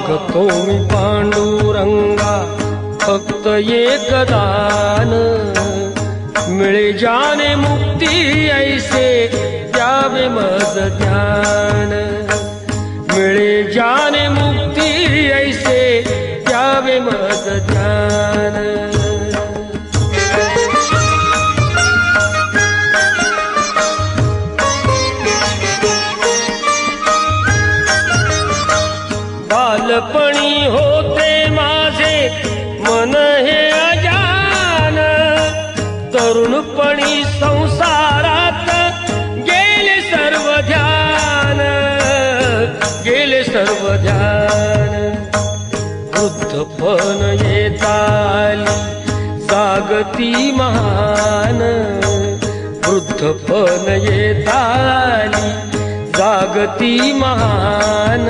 मागतो मी पांडुरंगा फक्त एक दान, मिळे जाने मुक्ती ऐसे द्यावे मज ज्ञान, मिळे जाने मुक्ती ऐसे द्यावे मज ज्ञान। बालपणी होते माझे मन हे अजान, तरुणपणी संसारात गेले सर्व ध्यान, गेले सर्व ध्यान। वृद्धपण येताली जागती महान, वृद्धपण येताली जागती महान।